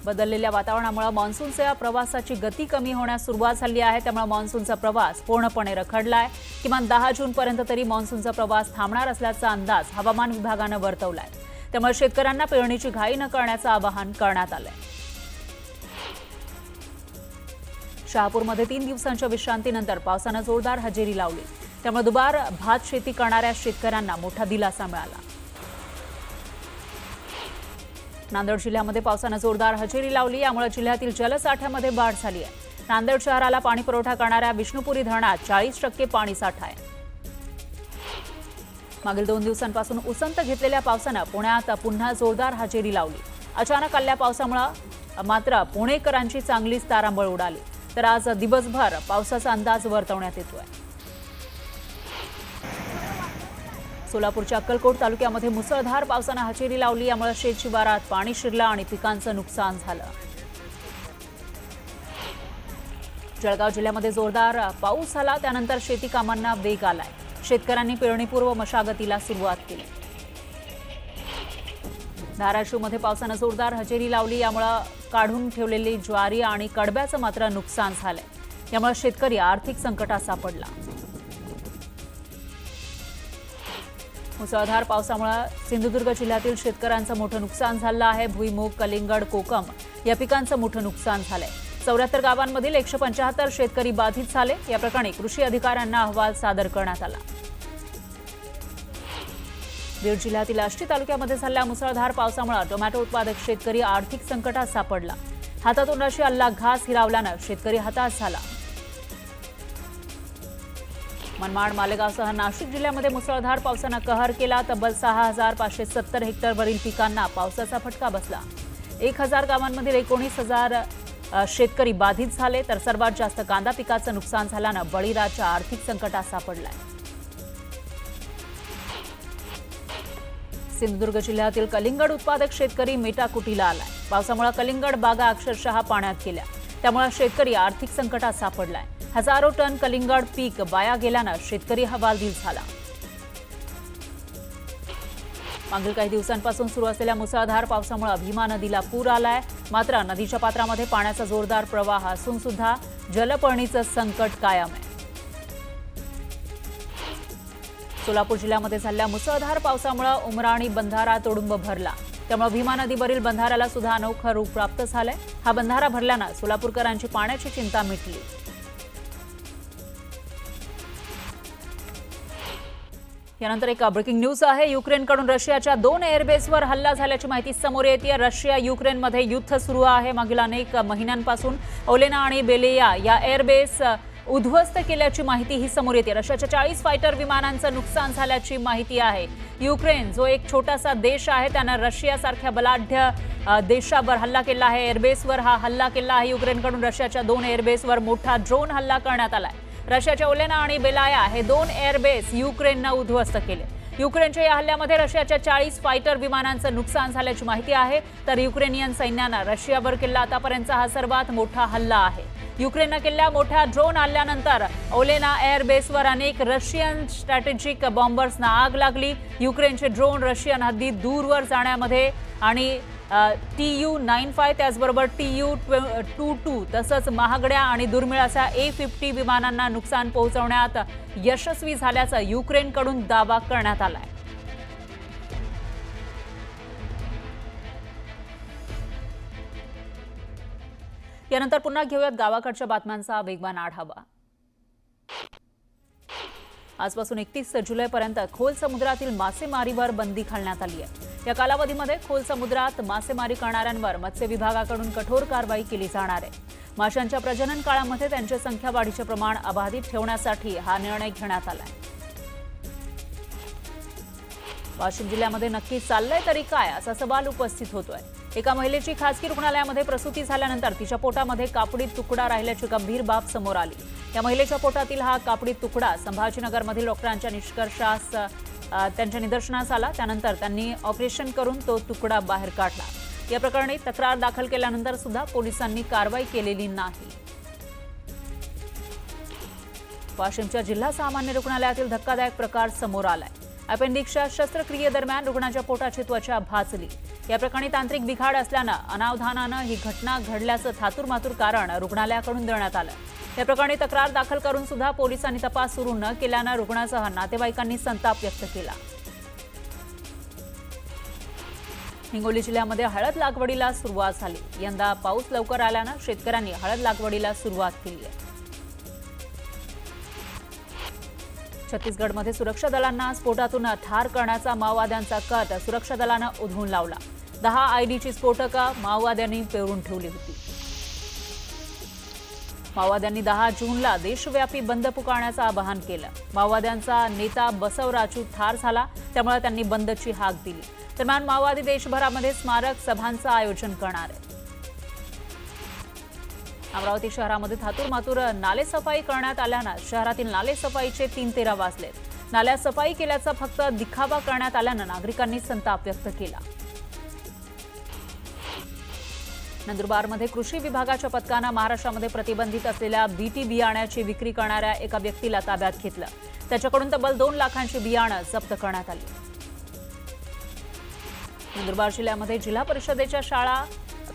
बदललेल्या वातावरणामुळे मान्सूनच्या प्रवासाची गती कमी होण्यास सुरुवात झाली आहे। त्यामुळे मान्सूनचा प्रवास पूर्णपणे रखडलाय। किमान 10 जून पर्यंत तरी मान्सूनचा प्रवास थांबणार असल्याचा अंदाज हवामान विभागाने वर्तवलाय। त्यामुळे शेतकऱ्यांना पेरणीची घाई न करण्याचे आवाहन करण्यात आले। शहापूरमध्ये 3 दिवसांच्या विश्रांतीनंतर पावसाने जोरदार हजेरी लावली। त्यामुळे दुबार भात शेती करणाऱ्या शेतकऱ्यांना मोठा दिलासा मिळाला। नांदेड जिल्ह्यामध्ये पावसाने जोरदार हजेरी लावली। यामुळे जिल्ह्यातील जलसाठ्यामध्ये वाढ झाली आहे। नांदेड शहराला पाणी पुरवठा करणाऱ्या विष्णुपुरी धरणात 40% पाणी साठा आहे। मागील 2 दिवसांपासून उसंत घेतलेल्या पावसाने पुण्यात पुन्हा जोरदार हजेरी लावली। अचानक आलेल्या पावसामुळे मात्र पुणेकरांची चांगलीच तारांबळ उडाली। तर आज दिवसभर पावसाचा अंदाज वर्तवण्यात येतोय। सोलापूरच्या अक्कलकोट तालुक्यामध्ये मुसळधार पावसाने हजेरी लावली। यामुळे शेतशिवारात पाणी शिरलं आणि पिकांचं नुकसान झालं। जळगाव जिल्ह्यामध्ये जोरदार पाऊस झाला। त्यानंतर शेती कामांना वेग आलाय। शेतकऱ्यांनी पेरणीपूर्व मशागतीला सुरुवात केली। धाराशिवमध्ये पावसाने जोरदार हजेरी लावली। यामुळे काढून ठेवलेली ज्वारी आणि कडब्याचं मात्र नुकसान झालंय। यामुळे शेतकरी आर्थिक संकटात सापडला। मुसळधार पावसामुळे सिंधुदुर्ग जिल्ह्यातील शेतकऱ्यांचं मोठं नुकसान झालं आहे। भुईमूग, कलिंगड, कोकम या पिकांचं मोठं नुकसान झालंय। 74 गावांमधील 175 शेतकरी बाधित झाले। या प्रकरणी कृषी अधिकाऱ्यांना अहवाल सादर करण्यात आला। बीड जिल्ह्यातील आष्टी तालुक्यामध्ये झालेल्या मुसळधार पावसामुळे टोमॅटो उत्पादक शेतकरी आर्थिक संकटात सापडला। हातातोंडाशी आलेला घास हिरावल्यानं शेतकरी हताश झाला। मनमाड, मालेगावसह नाशिक जिल्ह्यामध्ये मुसळधार पावसाने कहर केला। तब्बल 6570 हेक्टरवरील पिकांना पावसाचा फटका बसला। 1000 गावांमधील 19,000 शेतकरी बाधित झाले। तर सर्वात जास्त कांदा पिकाचं नुकसान झाल्यानं बळीराजा आर्थिक संकटात सापडलाय। सिंधुदुर्ग जिल्ह्यातील कलिंगड उत्पादक शेतकरी मेटाकुटीला आलाय। पावसामुळे कलिंगड बागा अक्षरशः पाण्यात गेल्या। त्यामुळे शेतकरी आर्थिक संकटात सापडलाय। हजारो टन कलिंगड पीक वाया गेल्यानं शेतकरी हवालदिल झाला। मागील काही दिवसांपासून सुरू असलेल्या मुसळधार पावसामुळे भीमा नदीला पूर आलाय। मात्र नदीच्या पात्रामध्ये पाण्याचा जोरदार प्रवाह असून सुद्धा जलपर्णीचं संकट कायम आहे। सोलापूर जिल्ह्यामध्ये झालेल्या मुसळधार पावसामुळे उमराणी बंधारा तुडुंब भरला। त्यामुळे भीमा नदीवरील बंधाऱ्याला सुद्धा अनोखं रूप प्राप्त झालंय। हा बंधारा भरल्यानं सोलापूरकरांची पाण्याची चिंता मिटली। यानंतर एक ब्रेकिंग न्यूज आहे। युक्रेनकडून रशियाच्या 2 एअरबेसवर हल्ला झाल्याची माहिती समोर येते। रशिया युक्रेनमध्ये युद्ध सुरू आहे। मागील अनेक महिन्यांपासून ओलेना आणि बेलेया या एअरबेस उद्ध्वस्त केल्याची माहिती ही समोर येते। रशियाच्या 40 फायटर विमानांचं नुकसान झाल्याची माहिती आहे। युक्रेन जो एक छोटासा देश आहे त्याने रशियासारख्या बलाढ्य देशावर हल्ला केला आहे। एअरबेसवर हा हल्ला केला आहे। युक्रेनकडून रशियाच्या 2 एअरबेसवर मोठा ड्रोन हल्ला करण्यात आलाय। रशियाच्या ओलेना आणि बेलाया हे 2 एअरबेस युक्रेनने उद्ध्वस्त केले। युक्रेनच्या या हल्ल्यामध्ये रशियाच्या 40 फायटर विमानांचं नुकसान झाल्याची माहिती आहे। तर युक्रेनियन सैन्याने रशियावर केला आतापर्यंतचा हा सर्वात मोठा हल्ला आहे। युक्रेनने केलेल्या मोठ्या ड्रोन हल्ल्यानंतर ओलेना एअरबेसवर अनेक रशियन स्ट्रॅटेजिक बॉम्बर्सना आग लागली। युक्रेनचे ड्रोन रशियन हद्दीत दूरवर जाण्यामध्ये आणि TU-95 त्याचबरोबर TU-22 तसंच महागड्या आणि दुर्मिळ अशा A-50 विमानांना नुकसान पोहोचवण्यात यशस्वी झाल्याचा युक्रेनकडून दावा करण्यात आलाय। यानंतर पुन्हा घेऊयात गावाकडच्या बातम्यांचा वेगवान आढावा। आजपासून 31 जुलैपर्यंत खोल समुद्रातील मासेमारीवर बंदी घालण्यात आली आहे। या कालावधीमध्ये खोल समुद्रात मासेमारी करणाऱ्यांवर मत्स्य विभागाकडून कठोर कारवाई केली जाणार आहे। माशांच्या प्रजनन काळामध्ये त्यांच्या संख्या वाढीचे प्रमाण अबाधित ठेवण्यासाठी हा निर्णय घेण्यात आला आहे। वाशिम जिल्ह्यामध्ये नक्की चाललंय तरी काय असा सवाल उपस्थित होतोय। एका महिलेची खासगी रुग्णालयामध्ये प्रसूती झाल्यानंतर तिच्या पोटामध्ये कापडी तुकडा राहिल्याची गंभीर बाब समोर आली। या महिलेच्या पोटातील हा कापडी तुकडा संभाजीनगरमधील डॉक्टरांच्या निष्कर्षास त्यांच्या निदर्शनास आला। त्यानंतर त्यांनी ऑपरेशन करून तो तुकडा बाहेर काढला। या प्रकरणी तक्रार दाखल केल्यानंतर सुद्धा पोलिसांनी कारवाई केलेली नाही। वाशिमच्या जिल्हा सामान्य रुग्णालयातील धक्कादायक प्रकार समोर आलाय। अपेंडिक्सच्या शस्त्रक्रियेदरम्यान रुग्णाच्या पोटाची त्वचा भाजली। या प्रकरणी तांत्रिक बिघाड असल्यानं अनावधानानं ही घटना घडल्याचं थातुरमातुर कारण रुग्णालयाकडून देण्यात आलं। या प्रकरणी तक्रार दाखल करून सुद्धा पोलिसांनी तपास सुरू न केल्यानं रुग्णासह नातेवाईकांनी संताप व्यक्त केला। हिंगोली जिल्ह्यामध्ये हळद लागवडीला सुरुवात झाली। यंदा पाऊस लवकर आल्यानं शेतकऱ्यांनी हळद लागवडीला सुरुवात केली आहे। छत्तीसगडमध्ये सुरक्षा दलांना स्फोटातून ठार करण्याचा माओवाद्यांचा कट सुरक्षा दलानं उधळून लावला। 10 आयडीची स्फोटकं माओवाद्यांनी पेरून ठेवली होती। माओवाद्यांनी 10 जूनला देशव्यापी बंद पुकारण्याचं आवाहन केलं। माओवाद्यांचा नेता बसवराजू ठार झाला, त्यामुळे त्यांनी बंदची हाक दिली। दरम्यान माओवादी देशभरामध्ये स्मारक सभांचं आयोजन करणार आहे। अमरावती शहरामध्ये थातुरमातुर नालेसफाई करण्यात आल्यानं शहरातील नालेसफाईचे 3 तेरा वाजलेत। नाल्यात सफाई केल्याचा फक्त दिखावा करण्यात आल्यानं नागरिकांनी संताप व्यक्त केला। नंदुरबारमध्ये कृषी विभागाच्या पथकानं महाराष्ट्रामध्ये प्रतिबंधित असलेल्या बीटी बियाण्याची विक्री करणाऱ्या एका व्यक्तीला ताब्यात घेतलं। त्याच्याकडून तब्बल 2 लाखांची बियाणं जप्त करण्यात आली। नंदुरबार जिल्ह्यामध्ये जिल्हा परिषदेच्या शाळा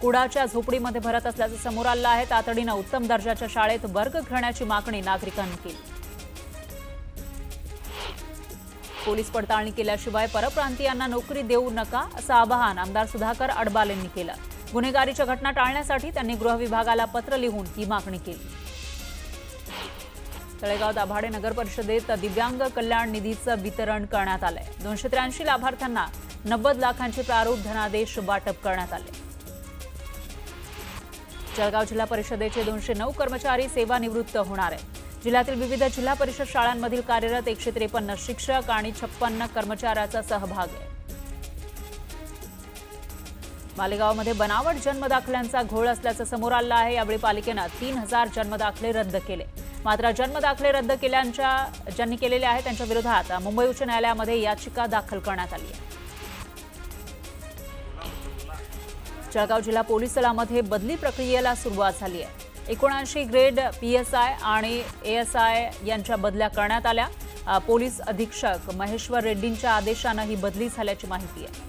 कुडाच्या झोपडीमध्ये भरत असल्याचं समोर आलं आहे। तातडीनं उत्तम दर्जाच्या शाळेत वर्ग घेण्याची मागणी नागरिकांनी केली। पोलीस पडताळणी केल्याशिवाय परप्रांतीयांना नोकरी देऊ नका असं आवाहन आमदार सुधाकर अडबाल यांनी केलं। गुन्हेगारीच्या घटना टाळण्यासाठी त्यांनी गृह विभागाला पत्र लिहून ही मागणी केली। तळेगाव दाभाडे नगर परिषदेत दिव्यांग कल्याण निधीचं वितरण करण्यात आलंय। 283 लाभार्थ्यांना 90 लाखांचे प्रारूप धनादेश वाटप करण्यात आले। जळगाव जिल्हा परिषदेचे 209 कर्मचारी सेवानिवृत्त होणार आहेत। जिल्ह्यातील विविध जिल्हा परिषद शाळांमधील कार्यरत 153 शिक्षक आणि 56 कर्मचाऱ्याचा सहभाग आहे। मालेगावमध्ये बनावट जन्मदाखल्यांचा घोळ असल्याचं समोर आलं आहे। यावेळी पालिकेनं 3000 जन्मदाखले रद्द केले। मात्र जन्मदाखले रद्द ज्यांनी केलेले आहेत त्यांच्या विरोधात मुंबई उच्च न्यायालयामध्ये याचिका दाखल करण्यात आली आहे। जळगाव जिल्हा पोलीस दलामध्ये बदली प्रक्रियेला सुरुवात झाली आहे। 79 ग्रेड पीएसआय आणि एएसआय यांच्या बदल्या करण्यात आल्या। पोलीस अधीक्षक महेश्वर रेड्डींच्या आदेशानं ही बदली झाल्याची माहिती आहे।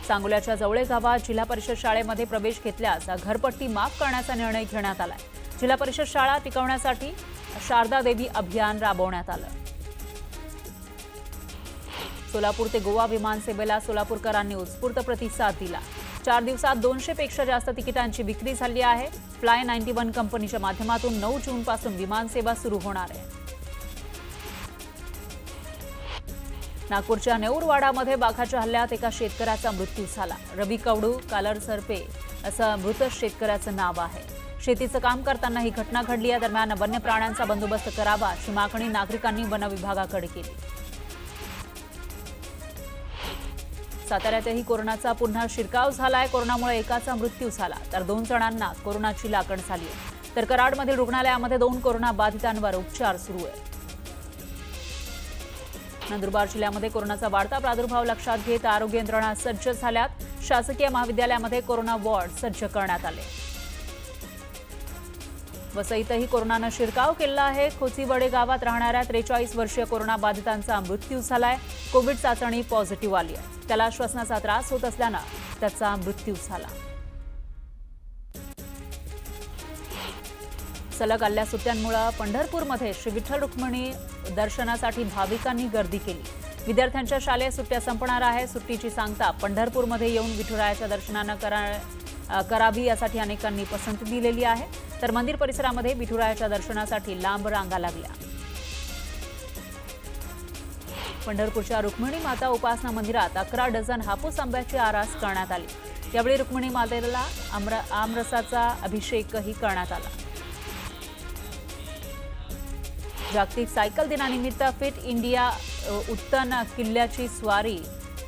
सांगोल्याच्या जवळे गावात जिल्हा परिषद शाळेमध्ये प्रवेश घेतल्यास घरपट्टी माफ करण्याचा निर्णय घेण्यात आलाय। जिल्हा परिषद शाळा टिकवण्यासाठी शारदा देवी अभियान राबवण्यात आलं। सोलापूर ते गोवा विमानसेवेला सोलापूरकरांनी उत्स्फूर्त प्रतिसाद दिला। 4 दिवसात 200 पेक्षा जास्त तिकिटांची विक्री झाली आहे। फ्लाय 91 कंपनीच्या माध्यमातून 9 जूनपासून विमानसेवा सुरू होणार आहे। नागपूरच्या नेऊरवाडामध्ये वाघाच्या हल्ल्यात एका शेतकऱ्याचा मृत्यू झाला। रवी कवडू कालरसरपे असं मृत शेतकऱ्याचं नाव आहे। शेतीचं काम करताना ही घटना घडली आहे। दरम्यान वन्य प्राण्यांचा बंदोबस्त करावा अशी मागणी नागरिकांनी वन विभागाकडे केली। साताऱ्यातही कोरोनाचा पुन्हा शिरकाव झालाय। कोरोनामुळे एकाचा मृत्यू झाला तर 2 जणांना कोरोनाची लागण झाली आहे। तर कराडमधील रुग्णालयामध्ये 2 कोरोना बाधितांवर उपचार सुरू आहेत। नंदुरबार जिल्ह्यामध्ये कोरोनाचा वाढता प्रादुर्भाव लक्षात घेत आरोग्य यंत्रणा सज्ज झाल्यात। शासकीय महाविद्यालयामध्ये कोरोना वॉर्ड सज्ज करण्यात आले। वसईतही कोरोनानं शिरकाव केला आहे। खोचीवडे गावात राहणाऱ्या 43 वर्षीय कोरोना बाधितांचा मृत्यू झालाय। कोविड चाचणी पॉझिटिव्ह आली आहे। त्याला श्वसनाचा त्रास होत असल्यानं त्याचा मृत्यू झाला। सलग आलेल्या सुट्ट्यांमुळे पंढरपूरमध्ये श्री विठ्ठल रुक्मिणी दर्शनासाठी भाविकांनी गर्दी केली। विद्यार्थ्यांच्या शालेय सुट्ट्या संपणार आहे। सुट्टीची सांगता पंढरपूरमध्ये येऊन विठुरायाच्या दर्शनानं करावी यासाठी अनेकांनी पसंती दिलेली आहे। तर मंदिर परिसरामध्ये विठुरायाच्या दर्शनासाठी लांब रांगा लागल्या। पंढरपूरच्या रुक्मिणी माता उपासना मंदिरात 11 डझन हापूस आंब्याची आरास करण्यात आली। यावेळी रुक्मिणी मातेला आमरसाचा अभिषेकही करण्यात आला। जागतिक सायकल दिनानिमित्त फिट इंडिया उत्तन किल्ल्याची स्वारी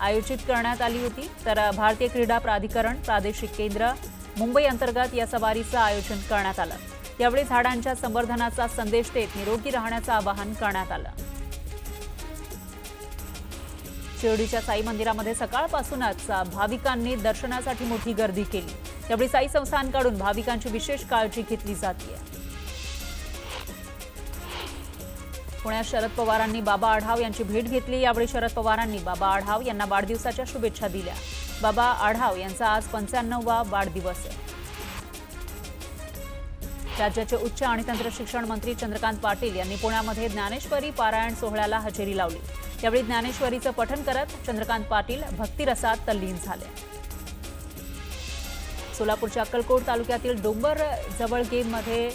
आयोजित करण्यात आली होती। तर भारतीय क्रीडा प्राधिकरण प्रादेशिक केंद्र मुंबई अंतर्गत या सवारीचं आयोजन करण्यात आलं। यावेळी झाडांच्या संवर्धनाचा संदेश देत निरोगी राहण्याचं आवाहन करण्यात आलं। शिर्डीच्या साई मंदिरामध्ये सकाळपासूनच भाविकांनी दर्शनासाठी मोठी गर्दी केली। यावेळी साई संस्थानकडून भाविकांची विशेष काळजी घेतली जाते। पुण्यात शरद पवारांनी बाबा आढाव यांची भेट घेतली। यावेळी शरद पवारांनी बाबा आढाव यांना वाढदिवसाच्या शुभेच्छा दिल्या। बाबा आढाव यांचा आज 95वा वाढदिवस आहे। राज्याचे उच्च आणि तंत्र शिक्षण मंत्री चंद्रकांत पाटील यांनी पुण्यामध्ये ज्ञानेश्वरी पारायण सोहळ्याला हजेरी लावली। यावेळी ज्ञानेश्वरीचं पठण करत चंद्रकांत पाटील भक्तिरसात तल्लीन झाले। सोलापूरच्या अक्कलकोट तालुक्यातील डोंबर जवळगेमध्ये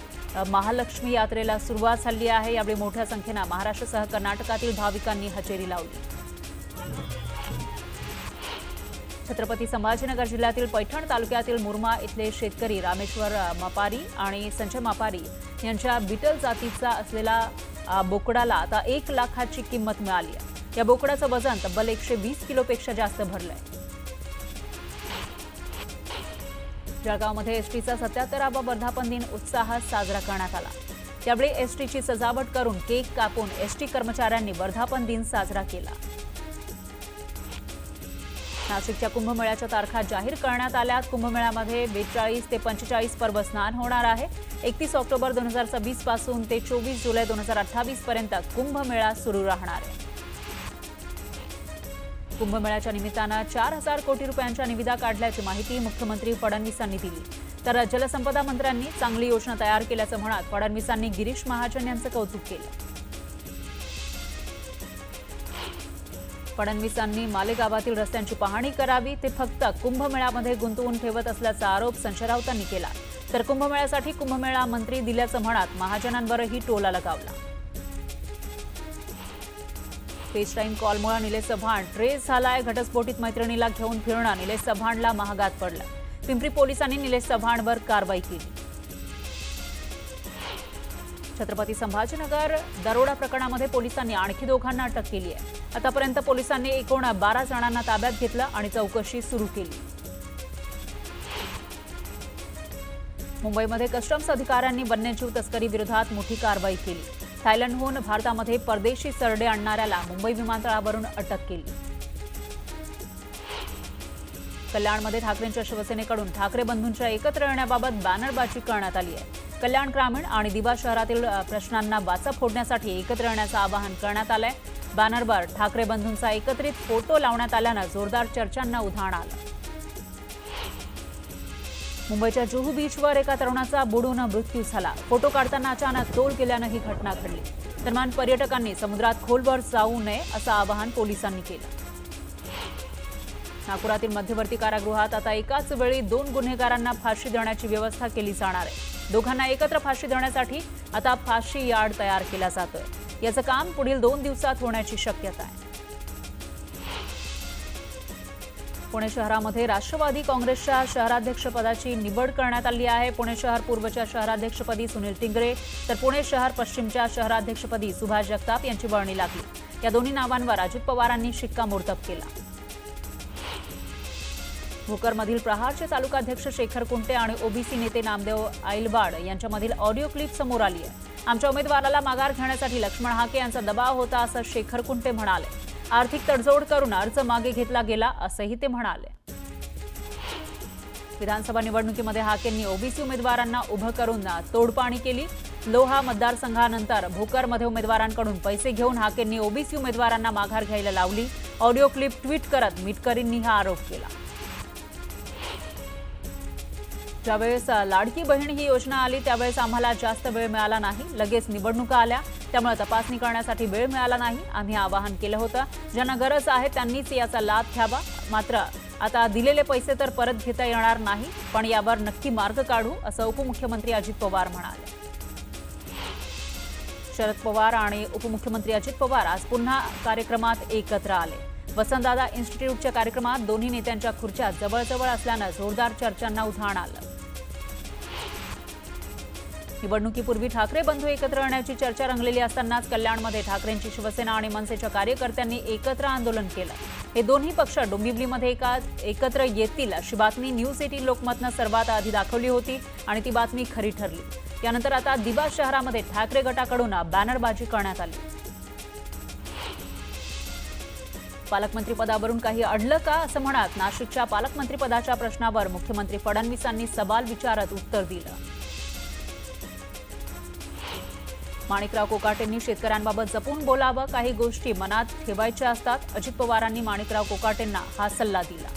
महालक्ष्मी यात्रेला सुरुवात झाली आहे। यावेळी मोठ्या संख्येने महाराष्ट्रासह कर्नाटकातील भाविकांनी हजेरी लावली। छत्रपती संभाजीनगर जिल्ह्यातील पैठण तालुक्यातील मुरमा इथले शेतकरी रामेश्वर मापारी आणि संजय मापारी यांच्या बिटल जातीचा असलेला बोकडाला आता 1 लाखाची किंमत मिळाली आहे। या बोकडाचं वजन तब्बल 120 किलोपेक्षा जास्त भरलंय। जळगावमध्ये एसटीचा 77वा वर्धापन दिन उत्साहात साजरा करण्यात आला। त्यावेळी एसटीची सजावट करून केक कापून एसटी कर्मचाऱ्यांनी वर्धापन दिन साजरा केला। नाशिकच्या कुंभमेळ्याच्या तारखा जाहीर करण्यात आल्या। कुंभमेळ्यामध्ये 42 ते 45 पर्व स्नान होणार आहे। 31 ऑक्टोबर 2026 पासून ते 24 जुलै 2028 पर्यंत कुंभमेळा सुरू राहणार आहे। कुंभमेळ्याच्या निमित्तानं 4000 कोटी रुपयांच्या निविदा काढल्याची माहिती मुख्यमंत्री फडणवीसांनी दिली। तर जलसंपदा मंत्र्यांनी चांगली योजना तयार केल्याचं म्हणत फडणवीसांनी गिरीश महाजन यांचं कौतुक केलं। फडणवीसांनी मालेगावातील रस्त्यांची पाहणी करावी, ते फक्त कुंभमेळ्यामध्ये गुंतवून ठेवत असल्याचा आरोप संजय राऊतांनी केला। तर कुंभमेळ्यासाठी कुंभमेळा मंत्री दिल्याचं म्हणत महाजनांवरही टोला लगावला। फेस टाईम कॉलमुळे निलेश चव्हाण ट्रेस झालाय। घटस्फोटित मैत्रिणीला घेऊन फिरणं निलेश चव्हाणला महागात पडलं। पिंपरी पोलिसांनी निलेश चव्हाणवर कारवाई केली। छत्रपती संभाजीनगर दरोडा प्रकरणामध्ये पोलिसांनी आणखी 2घांना अटक केली आहे। आतापर्यंत पोलिसांनी एकूण 12 जणांना ताब्यात घेतलं आणि चौकशी सुरू केली। मुंबईमध्ये कस्टम्स अधिकाऱ्यांनी वन्यजीव तस्करी विरोधात मोठी कारवाई केली। थायलंडहून भारतामध्ये परदेशी सरडे आणणाऱ्याला मुंबई विमानतळावरून अटक केली। कल्याणमध्ये ठाकरेंच्या शिवसेनेकडून ठाकरे बंधूंच्या एकत्र येण्याबाबत बॅनरबाजी करण्यात आली आहे। कल्याण ग्रामीण आणि दिवा शहरातील प्रश्नांना वाचा फोडण्यासाठी एकत्र येण्याचं आवाहन करण्यात आलंय। बॅनरवर ठाकरे बंधूंचा एकत्रित फोटो लावण्यात आल्यानं जोरदार चर्चांना उधाण आलं। मुंबईच्या जुहू बीचवर एका तरुणाचा बुडून मृत्यू झाला। फोटो काढताना अचानक तोल केल्यानं ही घटना घडली। दरम्यान पर्यटकांनी समुद्रात खोलवर जाऊ नये असं आवाहन पोलिसांनी केलं। नागपुरातील मध्यवर्ती कारागृहात आता एकाच वेळी 2 गुन्हेगारांना फाशी देण्याची व्यवस्था केली जाणार आहे। दोघांना एकत्र फाशी देण्यासाठी आता फाशी यार्ड तयार केला जातोय। याचं काम पुढील 2 दिवसात होण्याची शक्यता आहे। पुणे शहरामध्ये राष्ट्रवादी काँग्रेसच्या शहराध्यक्षपदाची निवड करण्यात आली आहे। पुणे शहर पूर्वच्या शहराध्यक्षपदी सुनील टिंगरे तर पुणे शहर पश्चिमच्या शहराध्यक्षपदी सुभाष जगताप यांची वर्णी लागली। या दोन्ही नावांवर अजित पवारांनी शिक्कामोर्तब केला। भोकरमधील प्रहारचे तालुकाध्यक्ष शेखर कुंटे आणि ओबीसी नेते नामदेव आईलवाड यांच्यामधील ऑडिओ क्लिप समोर आली आहे। आमच्या उमेदवाराला माघार घेण्यासाठी लक्ष्मण हाके यांचा दबाव होता असं शेखर कुंटे म्हणाले। आर्थिक तडजोड करून अर्ज मागे घेतला गेला असंही ते म्हणाले। विधानसभा निवडणुकीमध्ये हाकेंनी ओबीसी उमेदवारांना उभं करून तोडपाणी केली। लोहा मतदारसंघानंतर भोकरमध्ये उमेदवारांकडून पैसे घेऊन हाकेंनी ओबीसी उमेदवारांना माघार घ्यायला लावली। ऑडिओ क्लिप ट्विट करत मिटकरींनी हा आरोप केला। ज्यावेळेस लाडकी बहीण ही योजना आली त्यावेळेस आम्हाला जास्त वेळ मिळाला नाही। लगेच निवडणुका आल्या त्यामुळे तपासणी करण्यासाठी वेळ मिळाला नाही। आम्ही आवाहन केलं होतं ज्यांना गरज आहे त्यांनीच याचा लाभ घ्यावा। मात्र आता दिलेले पैसे तर परत घेता येणार नाही, पण यावर नक्की मार्ग काढू असं उपमुख्यमंत्री अजित पवार म्हणाले। शरद पवार आणि उपमुख्यमंत्री अजित पवार आज पुन्हा कार्यक्रमात एकत्र आले। वसंतदादा इन्स्टिट्यूटच्या कार्यक्रमात दोन्ही नेत्यांच्या खुर्च्या जवळजवळ असल्यानं जोरदार चर्चांना उधाण आलं। निवडणुकीपूर्वी ठाकरे बंधू एकत्र येण्याची चर्चा रंगलेली असतानाच कल्याणमध्ये ठाकरेंची शिवसेना आणि मनसेच्या कार्यकर्त्यांनी एकत्र आंदोलन केलं। हे दोन्ही पक्ष डोंबिवलीमध्ये एकत्र येतील अशी बातमी न्यूज 18 लोकमतनं सर्वात आधी दाखवली होती आणि ती बातमी खरी ठरली। यानंतर आता दिवा शहरामध्ये ठाकरे गटाकडून बॅनरबाजी करण्यात आली। पालकमंत्रीपदावरून काही अडलं का असं म्हणत नाशिकच्या पालकमंत्रीपदाच्या प्रश्नावर मुख्यमंत्री फडणवीसांनी सवाल विचारत उत्तर दिलं। माणिकराव कोकाटेंनी शेतकऱ्यांबाबत जपून बोलावं, काही गोष्टी मनात ठेवायच्या असतात. अजित पवारांनी माणिकराव कोकाटेंना हा सल्ला दिला.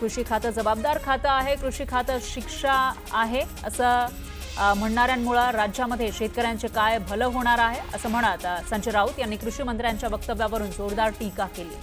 कृषी खातं जबाबदार खातं आहे, कृषी खातं शिक्षा आहे असं म्हणणाऱ्यांमुळे राज्यामध्ये शेतकऱ्यांचे काय भलं होणार आहे असं म्हणत संजय राऊत यांनी कृषी मंत्र्यांच्या वक्तव्यावरून जोरदार टीका केली.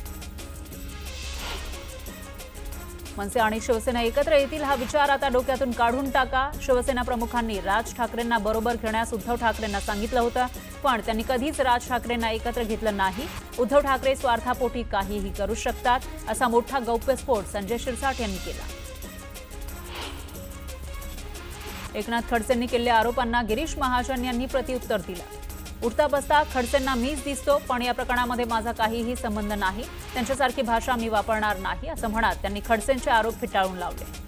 मनसे आणि शिवसेना एकत्र येतील हा विचार आता डोक्यातून काढून टाका. शिवसेना प्रमुखांनी राज ठाकरेंना बरोबर घेण्यास उद्धव ठाकरेंना सांगितलं होतं, पण त्यांनी कधीच राज ठाकरेंना एकत्र घेतलं नाही. उद्धव ठाकरे स्वार्थापोटी काहीही करू शकतात असा मोठा गौप्यस्फोट संजय शिरसाट यांनी केला. एकनाथ खडसेंनी केलेल्या आरोपांना गिरीश महाजन यांनी प्रत्युत्तर दिलं. उठता बसता खडसेंना मीच दिसतो, पण या प्रकरणामध्ये माझा काहीही संबंध नाही. त्यांच्यासारखी भाषा मी वापरणार नाही असं म्हणत त्यांनी खडसेंचे आरोप फेटाळून लावले.